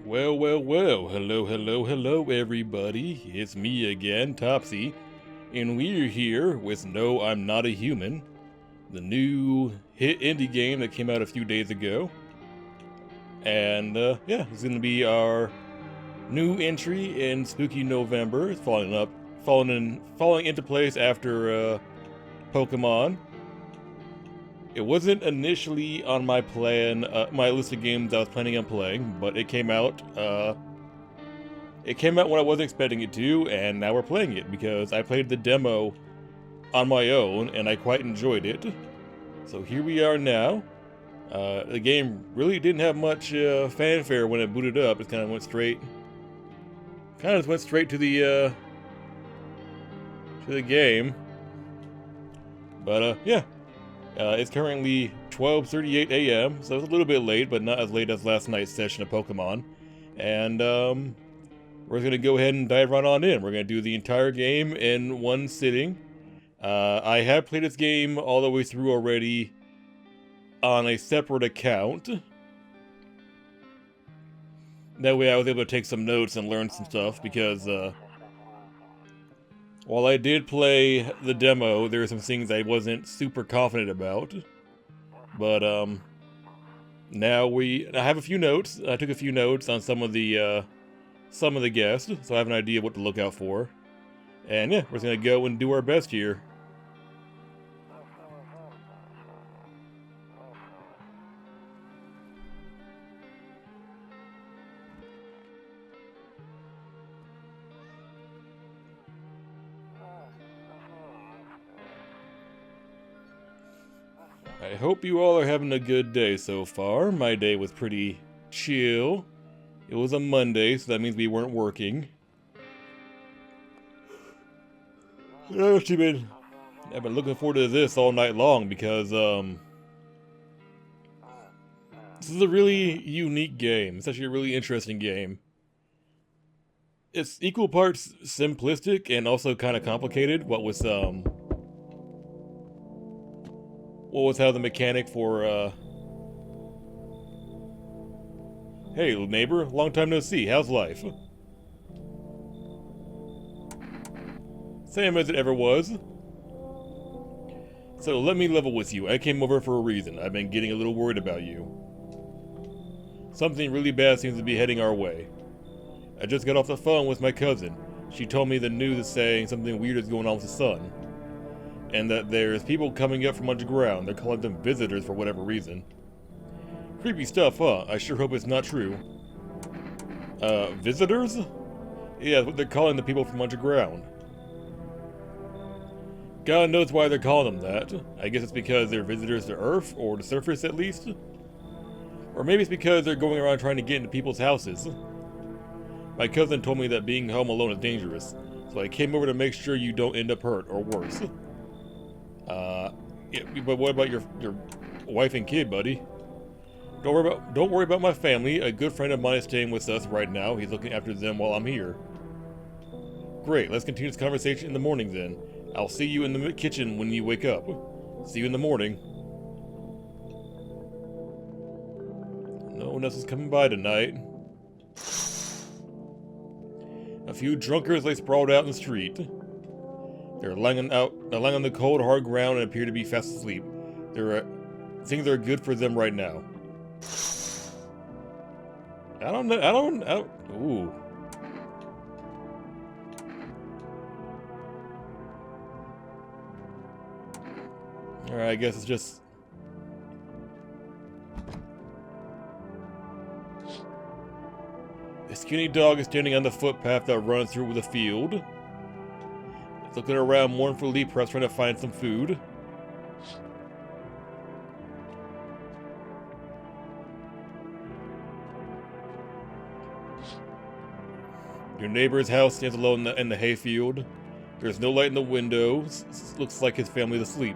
Well, hello, everybody. It's me again, Topsy, and we're here with No, I'm Not a Human, the new hit indie game that came out a few days ago. And, yeah, it's gonna be our new entry in Spooky November. It's falling into place after, Pokemon. It wasn't initially on my plan, my list of games I was planning on playing, but it came out when I wasn't expecting it to, and now we're playing it because I played the demo on my own and I quite enjoyed it. So here we are now. The game really didn't have much fanfare when it booted up. It kind of just went straight to the game. But yeah. It's currently 12:38 a.m., so it's a little bit late, but not as late as last night's session of Pokemon. And we're going to go ahead and dive right on in. We're going to do the entire game in one sitting. I have played this game all the way through already on a separate account. That way I was able to take some notes and learn some stuff, because while I did play the demo, there were some things I wasn't super confident about. But, now I have a few notes. I took a few notes on some of the guests, so I have an idea of what to look out for. And yeah, we're just gonna go and do our best here. I hope you all are having a good day so far. My day was pretty chill. It was a Monday, so that means we weren't working. I've been looking forward to this all night long because, this is a really unique game. It's actually a really interesting game. It's equal parts simplistic and also kind of complicated, what with how the mechanic for, hey, neighbor, long time no see, how's life? Same as it ever was. So let me level with you, I came over for a reason. I've been getting a little worried about you. Something really bad seems to be heading our way. I just got off the phone with my cousin. She told me the news is saying something weird is going on with the sun. And that there's people coming up from underground. They're calling them visitors for whatever reason. Creepy stuff, huh? I sure hope it's not true. Visitors? Yeah, that's what they're calling the people from underground. God knows why they're calling them that. I guess it's because they're visitors to Earth, or the surface at least. Or maybe it's because they're going around trying to get into people's houses. My cousin told me that being home alone is dangerous, so I came over to make sure you don't end up hurt, or worse. Yeah, but what about your wife and kid, buddy? Don't worry about my family. A good friend of mine is staying with us right now. He's looking after them while I'm here. Great, let's continue this conversation in the morning then. I'll see you in the kitchen when you wake up. See you in the morning. No one else is coming by tonight. A few drunkards lay sprawled out in the street. They're lying on the cold, hard ground and appear to be fast asleep. Things are good for them right now. Ooh. Alright, I guess it's just... A skinny dog is standing on the footpath that runs through the field. It's looking around mournfully, perhaps trying to find some food. Your neighbor's house stands alone in the hayfield. There's no light in the windows. Looks like his family's asleep.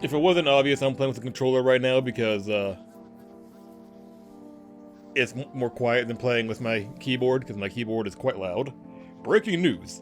If it wasn't obvious, I'm playing with the controller right now because, it's more quiet than playing with my keyboard, because my keyboard is quite loud. Breaking news.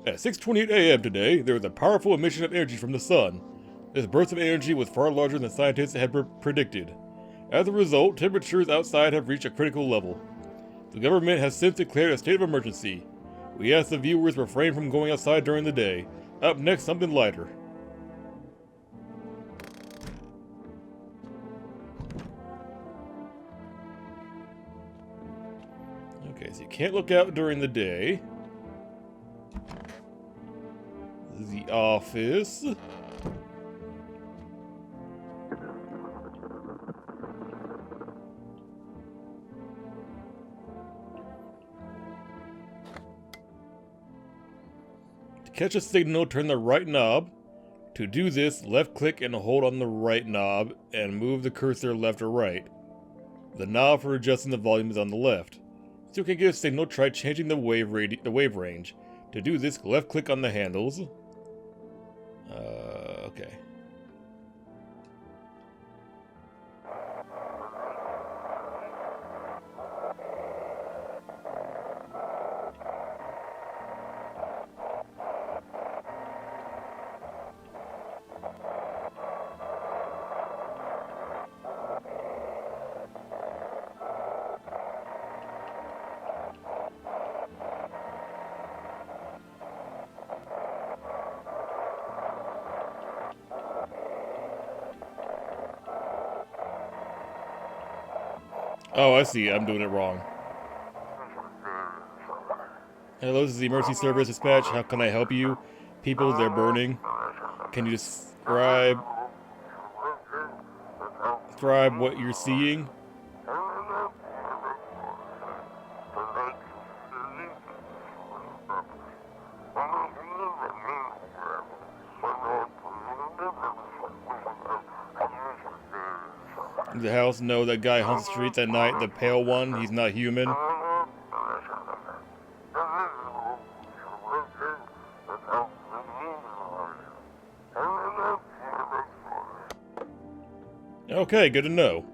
At 6:28 a.m. today, there was a powerful emission of energy from the sun. This burst of energy was far larger than scientists had predicted. As a result, temperatures outside have reached a critical level. The government has since declared a state of emergency. We ask the viewers refrain from going outside during the day. Up next, something lighter. Okay, so you can't look out during the day. This is the office. To catch a signal, turn the right knob. To do this, left click and hold on the right knob and move the cursor left or right. The knob for adjusting the volume is on the left. So you can get a signal, try changing the wave range. To do this, left click on the handles. Okay. Oh, I see. I'm doing it wrong. Hello, this is the emergency service dispatch. How can I help you? People, they're burning. Can you describe what you're seeing? The house, no, that guy haunts the streets at night, the pale one, he's not human. Okay, good to know.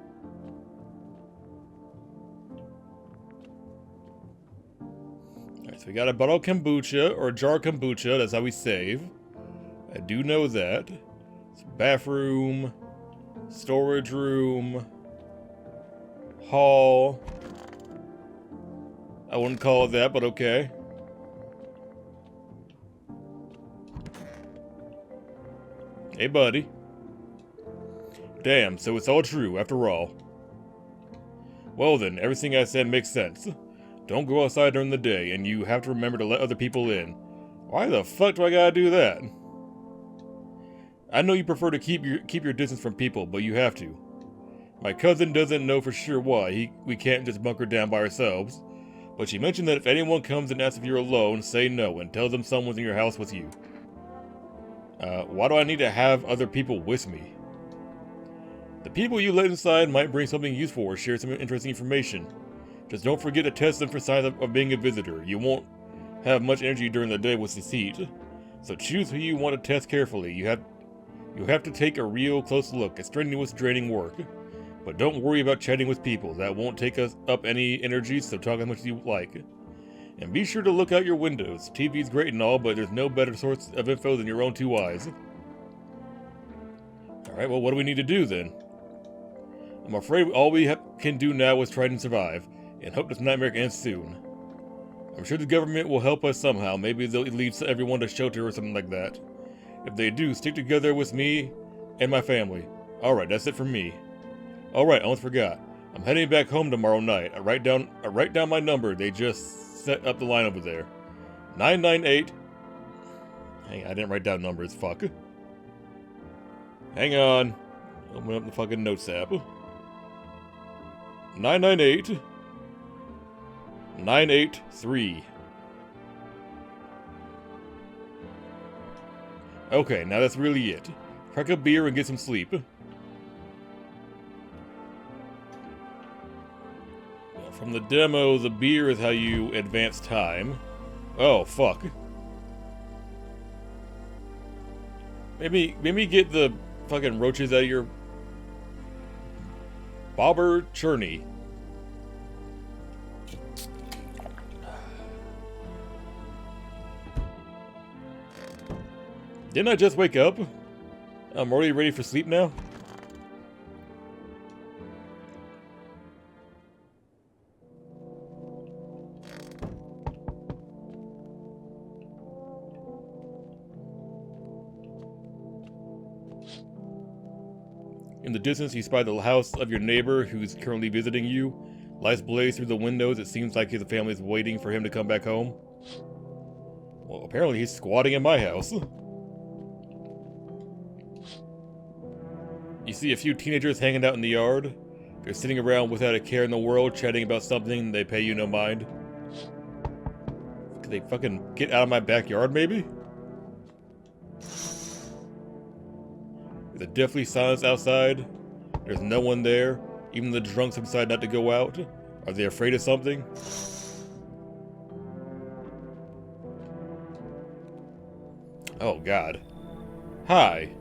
Alright, so we got a bottle of kombucha, or a jar of kombucha, that's how we save. I do know that. It's bathroom. Storage room. Hall. I wouldn't call it that, but okay. Hey, buddy. Damn, so it's all true, after all. Well then, everything I said makes sense. Don't go outside during the day, and you have to remember to let other people in. Why the fuck do I gotta do that? I know you prefer to keep your distance from people, but you have to. My cousin doesn't know for sure why we can't just bunker down by ourselves, but she mentioned that if anyone comes and asks if you're alone, say no and tell them someone's in your house with you. Why do I need to have other people with me? The people you let inside might bring something useful or share some interesting information. Just don't forget to test them for signs of being a visitor. You won't have much energy during the day with this heat, so choose who you want to test carefully. You have to take a real close look. It's strenuous, draining work. But don't worry about chatting with people. That won't take us up any energy, so talk as much as you like. And be sure to look out your windows. TV's great and all, but there's no better source of info than your own two eyes. Alright, well, what do we need to do then? I'm afraid all we can do now is try and survive, and hope this nightmare ends soon. I'm sure the government will help us somehow. Maybe they'll lead everyone to shelter or something like that. If they do, stick together with me and my family. Alright, that's it from me. Alright, I almost forgot. I'm heading back home tomorrow night. I write down my number. They just set up the line over there. 998. Hang on, I didn't write down numbers, fuck. Hang on. Open up the fucking notes app. 998. 983. Okay, now that's really it. Crack a beer and get some sleep. From the demo, the beer is how you advance time. Oh, fuck. Maybe get the fucking roaches out of your... Bobber Churney. Didn't I just wake up? I'm already ready for sleep now? In the distance, you spy the house of your neighbor who's currently visiting you. Lights blaze through the windows. It seems like his family is waiting for him to come back home. Well, apparently he's squatting in my house. You see a few teenagers hanging out in the yard. They're sitting around without a care in the world, chatting about something they pay you no mind. Could they fucking get out of my backyard, maybe? There's a deathly silence outside. There's no one there. Even the drunks have decided not to go out. Are they afraid of something? Oh God. Hi.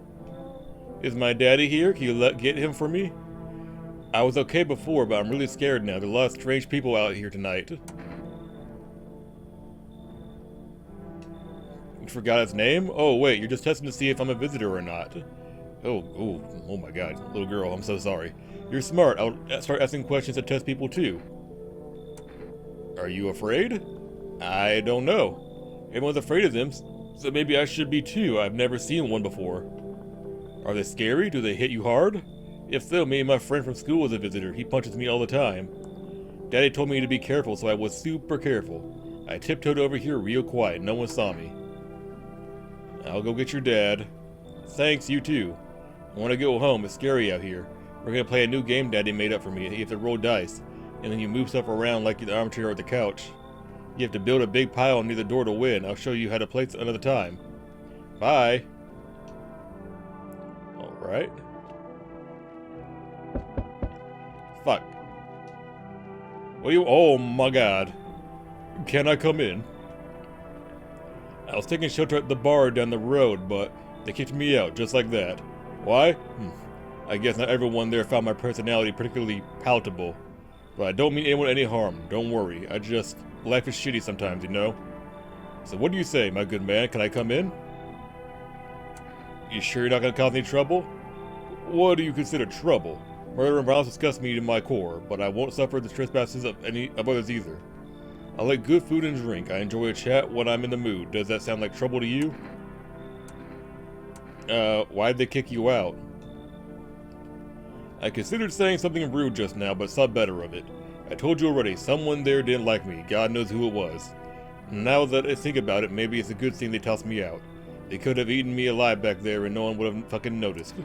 Is my daddy here? Can you get him for me? I was okay before, but I'm really scared now. There's a lot of strange people out here tonight. You forgot his name? Oh wait, you're just testing to see if I'm a visitor or not. Oh my God, little girl, I'm so sorry. You're smart. I'll start asking questions to test people too. Are you afraid? I don't know. Everyone's afraid of them, so maybe I should be too. I've never seen one before. Are they scary? Do they hit you hard? If so, maybe my friend from school was a visitor. He punches me all the time. Daddy told me to be careful, so I was super careful. I tiptoed over here real quiet. No one saw me. I'll go get your dad. Thanks, you too. I want to go home. It's scary out here. We're going to play a new game Daddy made up for me. You have to roll dice, and then you move stuff around like the armchair or the couch. You have to build a big pile near the door to win. I'll show you how to play another time. Bye. Alright. Fuck. What are you— oh my God. Can I come in? I was taking shelter at the bar down the road, but they kicked me out just like that. Why? I guess not everyone there found my personality particularly palatable. But I don't mean anyone any harm. Don't worry. Life is shitty sometimes, you know? So what do you say, my good man? Can I come in? You sure you're not gonna cause any trouble? What do you consider trouble? Murder and violence disgust me to my core, but I won't suffer the trespasses of any of others either. I like good food and drink. I enjoy a chat when I'm in the mood. Does that sound like trouble to you? Why'd they kick you out? I considered saying something rude just now, but thought better of it. I told you already, someone there didn't like me. God knows who it was. Now that I think about it, maybe it's a good thing they tossed me out. They could have eaten me alive back there and no one would have fucking noticed.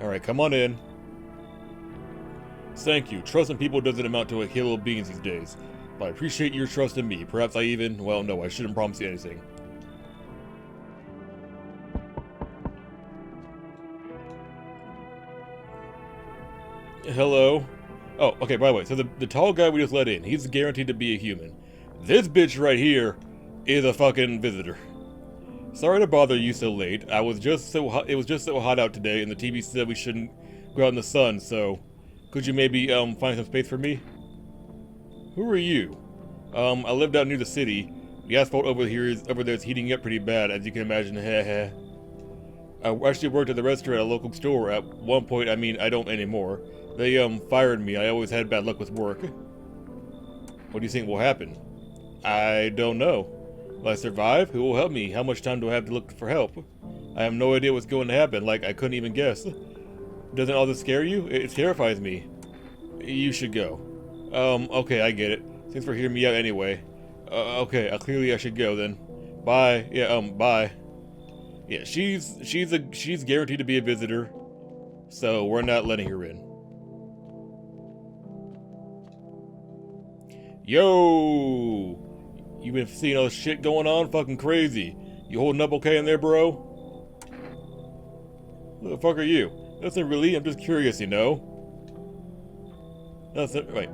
Alright, come on in. Thank you. Trust in people doesn't amount to a hill of beans these days. But I appreciate your trust in me. Perhaps I even— well, no, I shouldn't promise you anything. Hello? Oh, okay, by the way, so the tall guy we just let in, he's guaranteed to be a human. This bitch right here is a fucking visitor. Sorry to bother you so late. It was just so hot out today, and the TV said we shouldn't go out in the sun, so could you maybe find some space for me? Who are you? I lived out near the city. The asphalt over there is heating up pretty bad, as you can imagine. Heh. I actually worked at the restaurant at a local store at one point. I mean, I don't anymore. They fired me. I always had bad luck with work. What do you think will happen? I don't know. Will I survive? Who will help me? How much time do I have to look for help? I have no idea what's going to happen. Like, I couldn't even guess. Doesn't all this scare you? It terrifies me. You should go. Okay, I get it. Thanks for hearing me out anyway. Okay, clearly I should go then. Bye. Yeah, bye. Yeah, she's guaranteed to be a visitor, so we're not letting her in. Yo! You been seeing all this shit going on? Fucking crazy. You holding up okay in there, bro? Who the fuck are you? Nothing really, I'm just curious, you know? Nothing, right.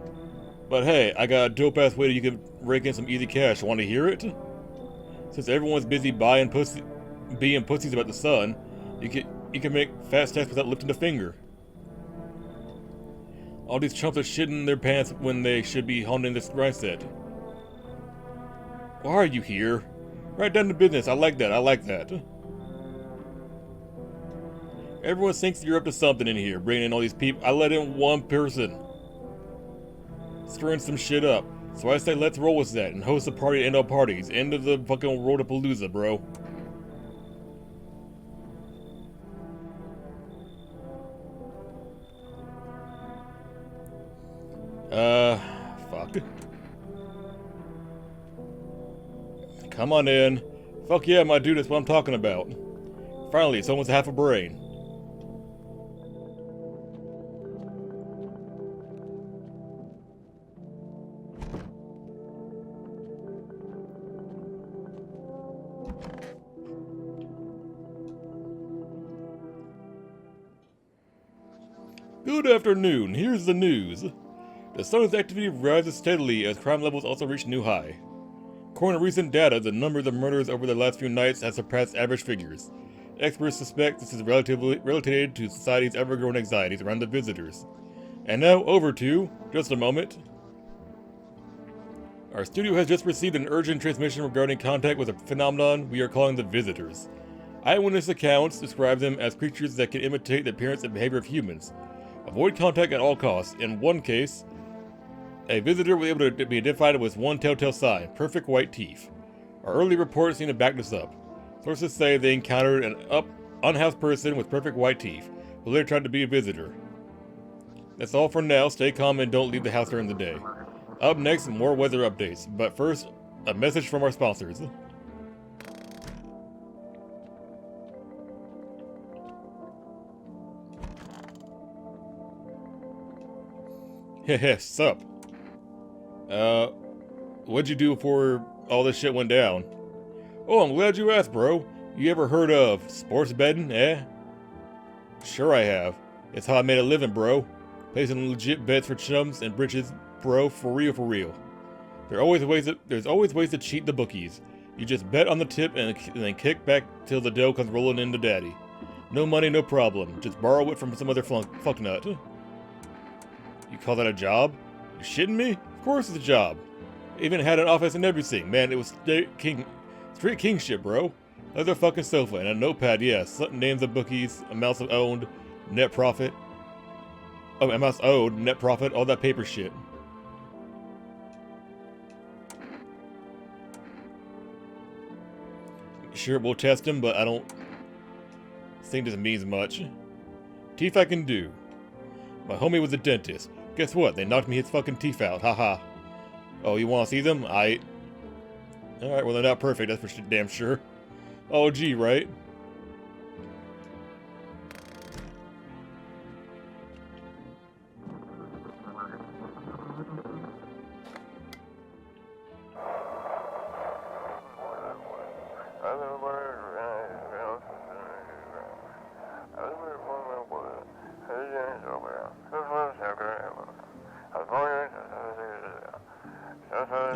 But hey, I got a dope-ass way that you can rake in some easy cash. Want to hear it? Since everyone's busy being pussies about the sun, you can make fast stacks without lifting a finger. All these chumps are shitting their pants when they should be honing this grind set. Why are you here? Right down to business. I like that. Everyone thinks you're up to something in here, bringing in all these people. I let in one person. Stirring some shit up. So I say let's roll with that and host a party to end all parties. End of the fucking Road-a-Palooza, bro. Fuck. Come on in. Fuck yeah, my dude, that's what I'm talking about. Finally, it's almost half a brain. Good afternoon, here's the news. The sun's activity rises steadily as crime levels also reach new high. According to recent data, the number of murders over the last few nights has surpassed average figures. Experts suspect this is related to society's ever-growing anxieties around the visitors. And now over to, just a moment. Our studio has just received an urgent transmission regarding contact with a phenomenon we are calling the visitors. Eyewitness accounts describe them as creatures that can imitate the appearance and behavior of humans. Avoid contact at all costs. In one case, a visitor was able to be identified with one telltale sign: perfect white teeth. Our early reports seem to back this up. Sources say they encountered an unhoused person with perfect white teeth, who later tried to be a visitor. That's all for now. Stay calm and don't leave the house during the day. Up next, more weather updates. But first, a message from our sponsors. Heh, sup? What'd you do before all this shit went down? Oh, I'm glad you asked, bro. You ever heard of sports betting, eh? Sure I have. It's how I made a living, bro. Placing legit bets for chumps and britches, bro, for real, for real. There's always ways to cheat the bookies. You just bet on the tip and then kick back till the dough comes rolling into daddy. No money, no problem. Just borrow it from some other fucknut. You call that a job? You shitting me? Of course it's a job. Even had an office and everything. Man, it was straight king shit, bro. Another fucking sofa and a notepad, yes. Names of bookies, amounts of owned, net profit. Oh, amounts owed, net profit, all that paper shit. Sure, we'll test him, but I don't think this means much. Teeth I can do. My homie was a dentist. Guess what? They knocked me his fucking teeth out. Haha. Oh, you want to see them? Alright, well they're not perfect, that's for damn sure. Oh, gee, right?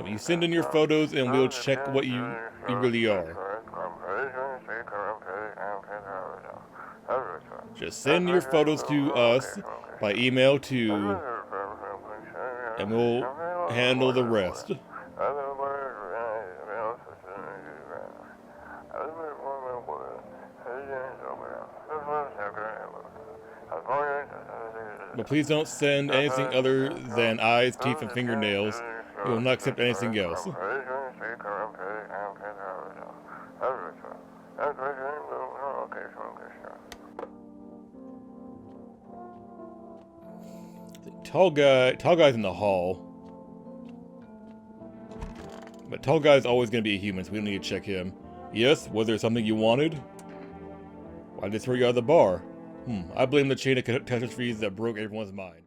You send in your photos and we'll check what you really are. Just send your photos to us by email to, and we'll handle the rest. But please don't send anything other than eyes, teeth, and fingernails. We will not accept anything else. Tall guy's in the hall. But tall guy's always gonna be a human, so we don't need to check him. Yes, was there something you wanted? Why did they throw you out of the bar? I blame the chain of catastrophes that broke everyone's mind.